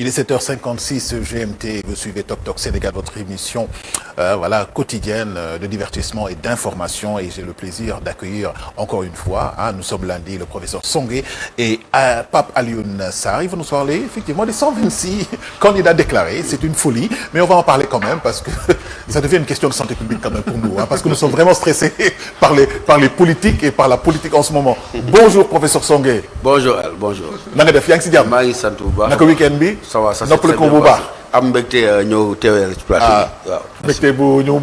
Il est 7h56 GMT. Vous suivez Tok Tok Sénégal, votre émission voilà, quotidienne de divertissement et d'information. Et j'ai le plaisir d'accueillir encore une fois, nous sommes lundi, le professeur Songué et Pape Alioune Sarr. Ils vont nous parler effectivement des 126 candidats déclarés. C'est une folie, mais on va en parler quand même parce que ça devient une question de santé publique quand même pour nous, parce que nous sommes vraiment stressés par les politiques et par la politique en ce moment. Bonjour professeur Songué. Bonjour El, bonjour. na nga def yaa ngi si jàmm. maa ngi sant bu baax. naka week-end bi. ça va ça noppali ko bu baax. am mbégte ñëw teeweel ci plateau bi. waaw mbégte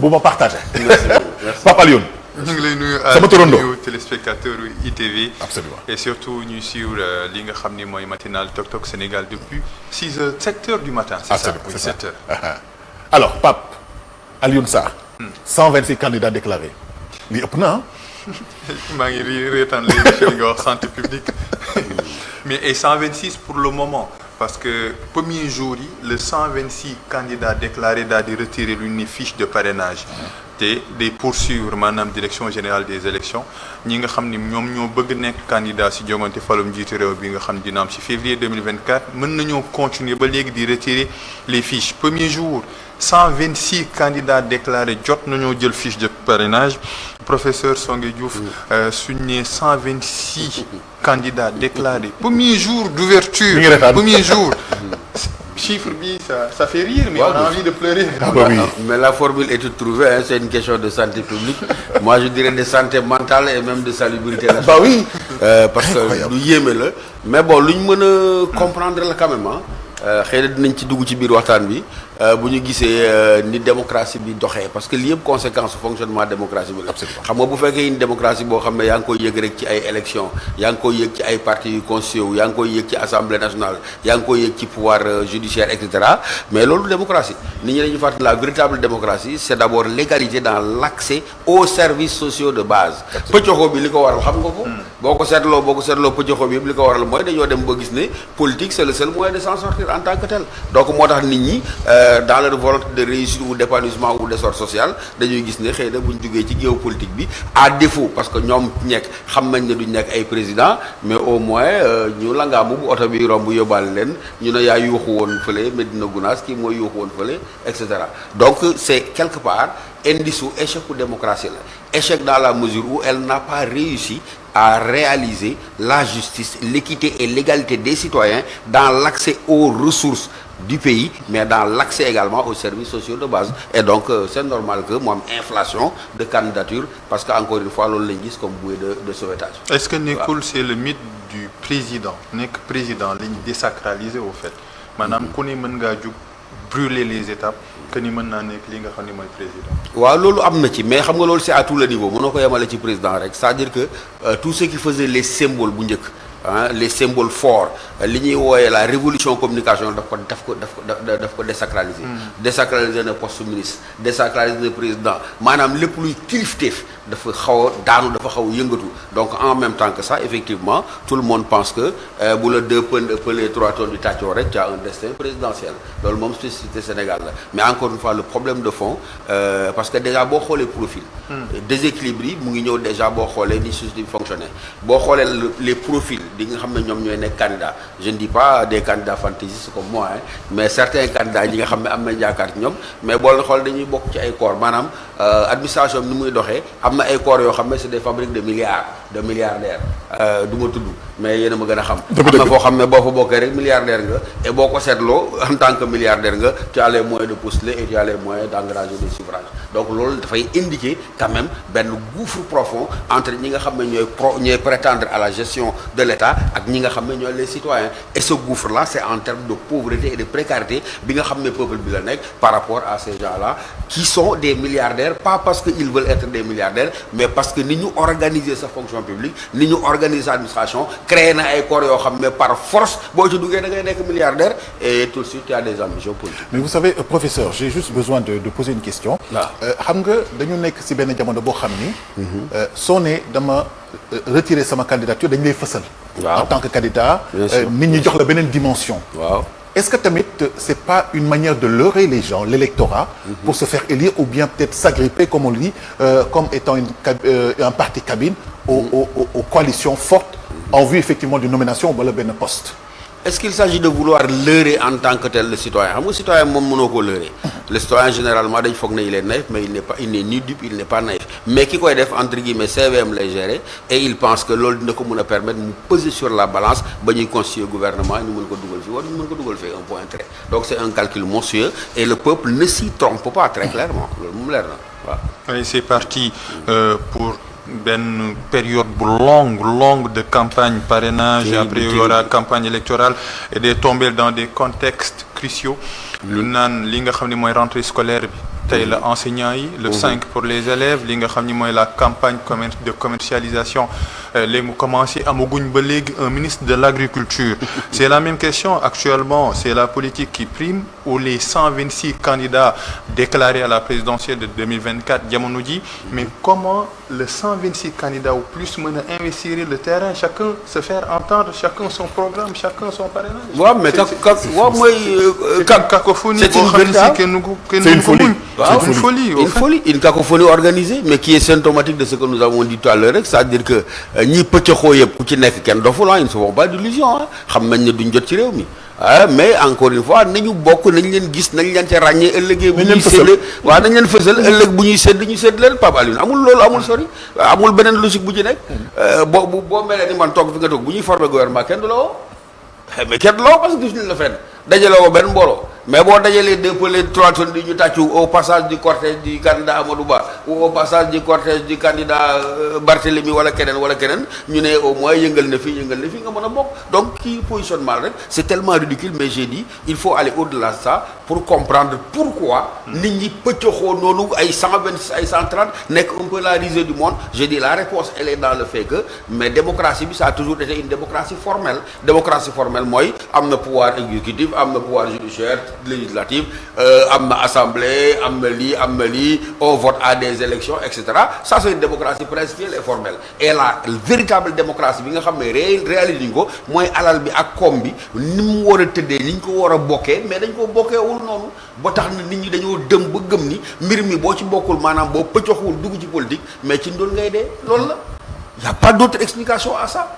bu ma partagé. merci. Papa Alioune. ñu ngi lay nuyu sama turando nuyu téléspectateur ITV. Absolument. Et surtout ñuy suivre li nga xam ni mooy matinal Tok Tok Sénégal depuis 7 heures du matin. C'est ça, oui, 7 heures. Alors Pape Alioune Sarr. 126 candidats déclarés. lii ëpp na maa ngi reetaan léegi nga wax santé publique mais et 126 pour le moment parce que premier jour yi le 126 candidats déclarés daal di retirer lu ni fiche de parrainage te day poursuivre maanaam direction générale des élections ñi nga xam ni ñoom ñoo bëgg nekk candidat si jongante falum njiitu réew bi nga xam dina am si février 2024 mën nañoo continuer ba léegi di retirer les fiches premier jour 126 candidats déclarés jot nañoo jël fiche de parrainage professeur Songué Diouf suñ ne 126 candidats déclarés premier jour d'ouverture premier jour chiffre bi ça fait rire mais on a envie de pleurer. Mais la formule est toute trouvée, hein, c'est une question de santé publique. Moi je dirais de santé mentale et même de salubrité nationale. Bah oui. Parce que lu yéeme la mais bon lu ñu mën a comprendre la quand même xëy na dinañ ci dugg ci biir waxtaan bi bu ñu gisee ni démocratie bi doxee parce que li yëpp conséquence fonctionnement démocratie bi la. xam nga bu fekkee une démocratie boo xam ne yaa ngi koy yëg rek ci ay élections yaa ngi koy yëg ci ay partis yu constitués yaa ngi koy yëg ci assemblée nationale yaa ngi koy yëg ci pouvoir judiciaire et cetera mais loolu démocratie nit ñi dañuy fàttali la véritable démocratie c'est d'abord l'égalité dans l'accès aux services sociaux de base. pëccoxoo bi li ko waral xam nga ko. boo ko seetloo pëccoxoo bi yëpp li ko waral mooy dañoo dem ba gis ne politique c'est le seul moyen de s'en sortir en tant que tel donc moo tax nit ñi dans leur volonté de réussite ou d'épanouissement ou d'essor social dañuy gis ne xëy na bu ñu jógee ci géopolitique bi à défaut parce que ñoom nekk xam nañ ne duñ nekk ay président mais au moins ñu langaamu bu oto bi romb yóbbaale leen ñu ne yaa yuuxu woon fële Medina Gounass kii mooy yuuxu woon fële et cetera donc c'est quelque part indice u échec u démocratie la échec dans la mesure où elle n'a pas réussi à réaliser la justice, l'équité et l'égalité des citoyens dans l'accès aux ressources du pays, mais dans l'accès également aux services sociaux de base. Et donc, c'est normal que moi, inflation de candidature, parce qu'encore une fois, l'on l'indique comme bouée de sauvetage. Est-ce que Nekul, c'est le mythe du président, nekk président, ligne désacralisée au fait. Madame, qu'on est brûler les étapes que ni mën naa nekk li nga xam ne mooy président. waaw loolu am na ci mais xam nga loolu c'est à tous les niveaux mënoo ko yemale ci président rek c'est-à-dire que tout ce qui faisait les symboles bu njëkk les symboles forts li ñuy wooyee la révolution communication daf ko désacraliser. Désacraliser na poste ministre désacraliser na président maanaam lépp luy kilifteef dafa xaw a daanu dafa xaw a yëngatu donc en même temps que ça effectivement tout le monde pense que bu la deux pëlee trois tonnes du tàccoo rek tu as un destin présidentiel loolu moom spécificité Sénégal la mais encore une fois le problème de fond parce que déjà boo xoolee profil déséquilibre yi mu ngi ñëw déjà boo xoolee ni société bi fonctionner boo xoolee les profils di nga xam ne ñoom ñooy nekk candidat je ne dis pas des candidats fantaisistes comme moi mais certains candidats ñi nga xam ne am nañ yaakaar ci ñoom mais boo leen xool dañuy bokk ci ay corps maanaam administration bi ni muy doxee am na ay corps yoo xam ne c'est des fabriques de milliardaires du ma tudd mais yéen a ma gën a xam am na foo xam ne boo fa bokkee rek milliardaire nga et boo ko seetloo en tant que milliardaire nga tu as les moyens de postuler et tu as les moyens d'engranger des suffrages donc loolu dafay indiquer quand même benn gouffre profond entre ñi nga xam ne ñooy prétendre à la gestion de l'État ak ñi nga xam ne ñooy les citoyens et ce gouffre là c'est en termes de pauvreté et de précarité bi nga xam ne peuple bi la nekk par rapport à ces gens-là qui sont des milliardaires pas parce que ils veulent être des milliardaires mais parce que ni ñu organiser sa fonction publique ni ñu organiser sa administration créer na ay corps yoo xam ne par force boo ci duggee da ngay nekk milliardaire et tout de suite il y a des ambitions politiques. Mais vous savez professeur j'ai juste besoin de poser une question. xam nga dañu nekk ci benn jamono boo xam ni. soo ne dama retirer sama candidature dañu lay fësal. en tant que candidat. nit ñi jox la beneen dimension. waaw. Est-ce que tamit c'est pas une manière de leurrer les gens, l'électorat, pour se faire élire ou bien peut-être s'agripper, comme on le dit, comme étant un parti cabine aux coalitions fortes en vue effectivement d'une nomination ou bien d'un poste? est-ce qu'il s'agit de vouloir leurrer en tant que tel le citoyen xam nga citoyen moom mënoo koo leurrer le citoyen généralement dañ foog ne il est naïf mais il n'est ni dupe il n'est pas naïf mais ki koy def entre guillemets CVM lay gérer et il pense que loolu dina ko mën a permettre mu peser sur la balance ba ñuy constituer gouvernement ñu mën ko dugal fii wala ñu mën ko dugal fii un point très donc c'est un calcul monstrueux et le peuple ne s'y trompe pas très clairement loolu moom leer na waaw. Oui, c'est parti pour une période longue de campagne parrainage et après il y aura campagne électorale et de tomber dans des contextes cruciaux. lu naan li nga xam ne mooy rentrée scolaire bi tey la enseignants yi le 5 pour les élèves li nga xam ni mooy la campagne de commercialisation léegi mu commencé amaguñ ba léegi un ministre de l'agriculture c'est la même question actuellement c'est la politique qui prime ou les 126 candidats déclarés à la présidentielle de 2024 jamono ji mais comment le 126 candidats ou plus mën a investir le terrain chacun se faire entendre chacun son programme chacun son parrainage. waaw mais waaw mooy cacophonie boo xam ne si c'est une folie. Wow. C'est une cacophonie organisée mais qui est symptomatique de ce que nous avons dit tout à l'heure rek c'est-à-dire que ñi pëccëxoo yëpp ku ci nekk kenn doful ils ne se font pas d'illusions xam nañ ne duñ jot ci réew mi mais encore une fois nañu bokk nañ leen gis nañ leen ca ràññee ëllëgee bu ñuy sédd waaw nañ leen fësal ëllëg bu ñuy sédd ñu sédd leen Pape Alioune amul loolu amul sori amul beneen logique bu ci nekk boo melee ni man toog fi nga toog bu ñuy former gouvernement kenn du la woo mais kenn du la woo parce que gis nañ la fenn dajale woo benn mbooloo mais boo dajalee deux pële trois tonnes di ñu tàccu au passage du cortège du candidat Amadou Ba ou au passage du cortège du candidat Barthélémy wala keneen ñu ne au moins yëngal na fii nga mën a bokk donc kii positionnement rek c'est tellement ridicule mais j'ai dit il faut aller au-delà de ça pour comprendre pourquoi nit ñi pëccoxoo noonu ay 120 ay 130 nekk un peu la risée du monde j'ai dit la réponse elle est dans le fait que mais démocratie bi ça a toujours été une démocratie formelle mooy am na pouvoir exécutif am na pouvoir judiciaire législative am na assemblée am na lii on vote à des élections etc. Ça c'est une démocratie principielle et formelle et la véritable démocratie bi nga xam ne réalisé ñu ko mooy alal bi ak koom bi ni mu war a tëddee ni ñu ko war a bokkee mais dañ ko bokkeewul noonu ba tax na nit ñi dañoo dëm ba gëm ni mbir mi boo ci bokkul maanaam boo pëccoxuwul dugg ci politique mais ci ndóol ngay dee loolu la y a pas d'autre explication à ça.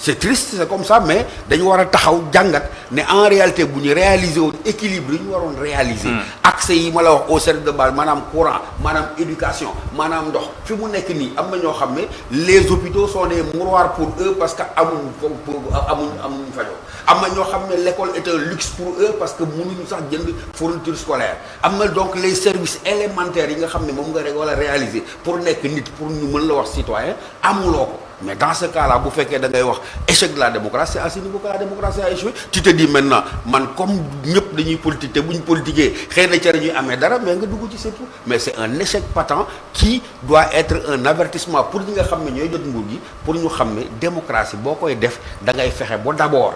C'est triste c'est comme ça mais dañu war a taxaw jàngat ne en réalité bu ñu réaliser woon équilibre yi ñu waroon réaliser accès yi ma la wax au service de base maanaam courant maanaam éducation maanaam ndox fi mu nekk nii am na ñoo xam ne les hôpitaux sont des mouroirs pour eux parce que amuñ fajoo am na ñoo xam ne l'école est un luxe pour eux parce que mënuñu sax jënd fourniture scolaire am na donc les services élémentaires yi nga xam ne moom nga rek wala réaliser pour nekk nit pour ñu mën la wax citoyen amuloo ko mais dans ce cas-là bu fekkee da ngay wax échec de la démocratie à ce niveau que la démocratie a échoué tu te dis maintenant man comme ñëpp dañuy politique te bu ñu politiquer xëy na ca ñuy amee dara mais nga dugg ci c'est tout mais c'est un échec patent qui doit être un avertissement pour ñi nga xam ne ñooy jot nguur gi pour ñu xam ne démocratie boo koy def da ngay fexe ba d'abord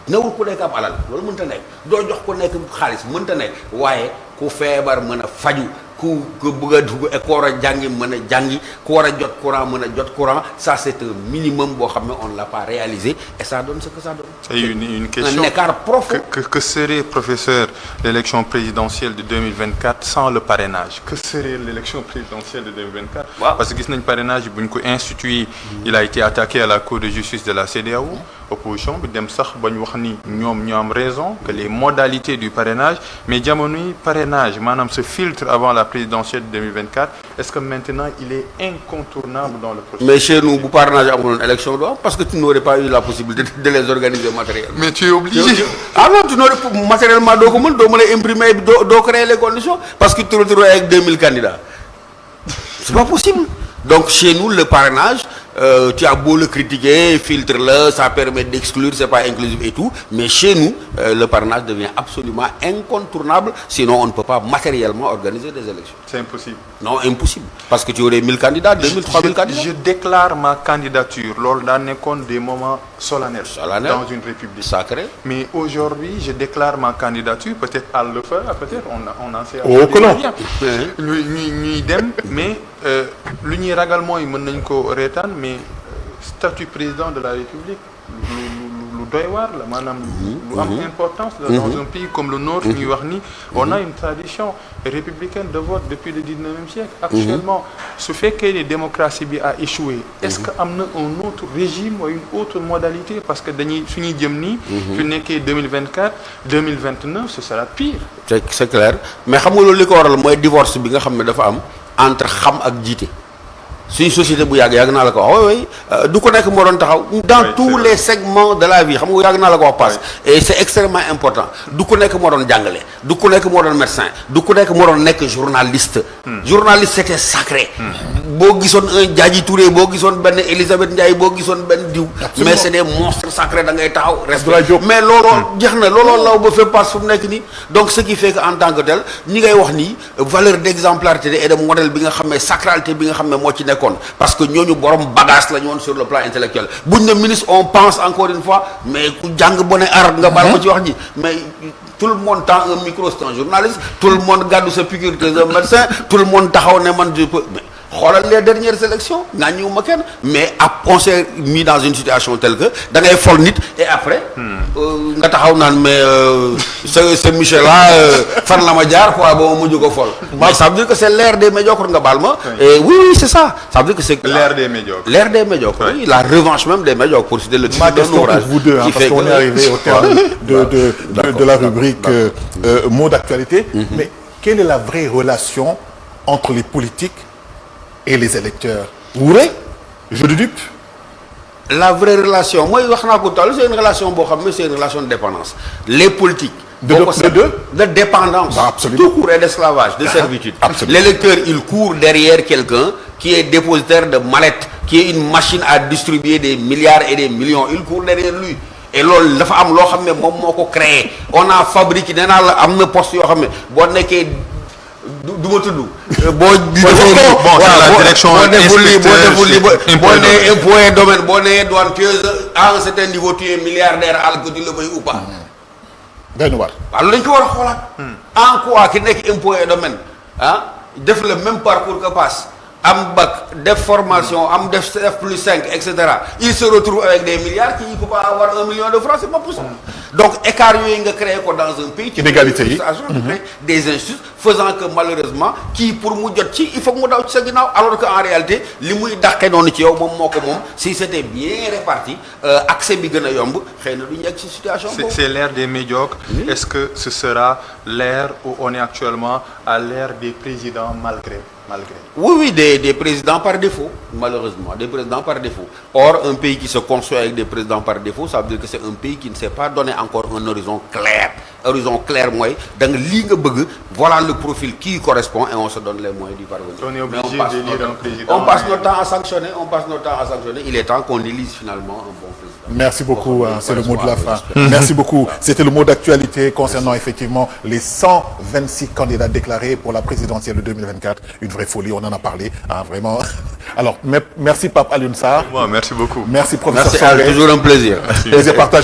newul ku nekk am alal loolu mënta nekk doo jox ku nekk xaalis mënta nekk waaye ku feebar mën a faju ku bëgg a dugg école a jàngi mën a jàngi ku war a jot courant mën a jot courant ça c'est un minimum boo xam ne on ne l'a pas réalisé et ça donne ce que ça donne. Et une question un écart profond. Que serait professeur l'élection présidentielle de 2024 sans le parrainage que serait l'élection présidentielle de 2024 wow. Parce que gis nañ parrainage bu ñu ko institué il a été attaqué à la Cour de justice de la CEDEAO opposition bi dem sax ba ñu wax ni ñoom ñoo am raison que les modalités du parrainage mais jamono yi parrainage maanaam ce filtre avant la présidentielle de 2024 est-ce que maintenant il est incontournable dans le processus. Mais chez nous bu parrainage amuloon élection do am parce que tu n'aurais pas eu la possibilité de les organiser matériellement. Mais tu es obligé. Non tu n'aurais matériellement doo ko mën doo mën a imprimer doo créer les conditions parce que tu te retrouves avec 2000 candidats c'est pas possible donc chez nous le parrainage tu as beau le critiquer filtre-le ça permet d'exclure c'est pas inclusif et tout mais chez nous le parrainage devient absolument incontournable sinon on ne peut pas matériellement organiser des élections. C'est impossible. Non impossible parce que tu aurais 1000 candidats 2000 3000 candidats. Je déclare ma candidature loolu daa nekkoon des moments solennels dans une république sacrée. Mais aujourd'hui je déclare ma candidature peut-être à le faire peut-être on en sait rien. ñuy dem mais lu ñuy ragal mooy mën nañ ko reetaan mais statut président de la République lu doy waar la maanaam lu am importance la dans un pays comme le nôtre ñuy wax ni on a une tradition républicaine de vote depuis le 19e siècle actuellement su fekkee ni démocratie bi a échoué est-ce que am na un autre régime ou une autre modalité parce que dañuy suñuy jëm nii su nekkee 2024 2029 ce sera pire c'est clair mais xam nga loolu li ko waral mooy divorce bi nga xam ne dafa am entre xam ak jiite suñu société bu yàgg naa la ko wax oui du ko nekk moo doon taxaw dans tous les segments de la vie xam nga yàgg naa la ko wax passe et c'est extrêmement important du ko nekk moo doon jàngale du ko nekk moo doon médecin du ko nekk moo doon nekk journaliste journaliste c'était sacré boo gisoon un Diadji Touré boo gisoon benn Elisabeth Ndiaye boo gisoon benn diw mais c'est des monstres sacrés da ngay taxaw respect mais looloo jeex na looloo law ba fépp passe fu mu nekk nii donc ce qui fait que en tant que tel ñi ngay wax nii valeur d'exemplarité et de modèle bi nga xam ne sacralité bi nga xam ne moo ci nekk parce que ñooñu borom bagage la ñu woon sur le plan intellectuel buñ ne ministre on pense encore une fois mais ku jàng bone arab nga baal ma ci wax ji mais tout le monde tend un micro c'est un journaliste tout le monde gàddu sa piqûre c'est un médecin tout le monde taxaw ne man je peux mais xoolal les dernières élections naa ñëwuma kenn mais on s'est mis dans une situation telle que da ngay fol nit et après nga taxaw naan mais ce Michel là fan la ma jaar quoi ba ma mujj ko fol mais ça veut dire que c'est l'ère des médiocres nga baal ma et oui c'est ça ça veut dire que c'est l'ère des médiocres oui la revanche même des médiocres pour citer le titre d'un ouvrage pour vous deux parce qu'on est arrivé au terme de la rubrique mots d'actualité mais quelle est la vraie relation entre les politiques et les électeurs Wuré jeu de dupe la vraie relation mooy wax naa ko toll c'est une relation boo xam ne c'est une relation de dépendance les politiques de dépendance tout court et d'esclavage de servitude l'électeur il court derrière quelqu'un qui est dépositaire de mallettes qui est une machine à distribuer des milliards et des millions il court derrière lui et loolu dafa am loo xam ne moom moo ko créé on a fabriqué nee naa la am na poste yoo xam ne boo nekkee du ma tudd. boo la direction boo deful lii boo nee impôt et domaine boo nee douane pieuse à un certain niveau tu es milliardaire alors que tu le veuilles ou pas. benn war. waaw loolu dañu ko war a xoolaat. en quoi ki nekk impôt et domaine def le même parcours que passe am bac def formation am def F+5 et cetera il se retrouve avec des milliards qui ne peut pas avoir 1 million de francs c'est pas possible. donc écart yooyu nga créé ko dans un pays. inégalité yi des injustices faisant que malheureusement kii pour mu jot ci il faut mu daw ci sa ginnaaw alors que en réalité li muy dàqee noonu ci yow moom moo ko moom si c'était bien réparti accès bi gën a yomb xëy na du ñu egg ci situation boobu. c'est l'ère des médiocres. Est-ce que ce sera l'ère où on est actuellement à l'ère des présidents malgré. Oui, des présidents par défaut, malheureusement, des présidents par défaut. Or, un pays qui se construit avec des présidents par défaut, ça veut dire que c'est un pays qui ne s'est pas donné encore un horizon clair. Horizon clair, moi, dans ligne bug, voilà le profil qui correspond et on se donne les moyens d'y parvenir. On est obligé d'élire un président. On passe notre temps à sanctionner, Il est temps qu'on élise finalement un bon président. Merci beaucoup, c'est le mot de la fin. Merci beaucoup. C'était le mot d'actualité concernant effectivement les 126 candidats déclarés pour la présidentielle de 2024. Une vraie folie, on en a parlé, vraiment. Alors, merci Pape Alioune Sarr. Merci beaucoup. Merci professeur Merci, toujours un plaisir. Plaisir partagé.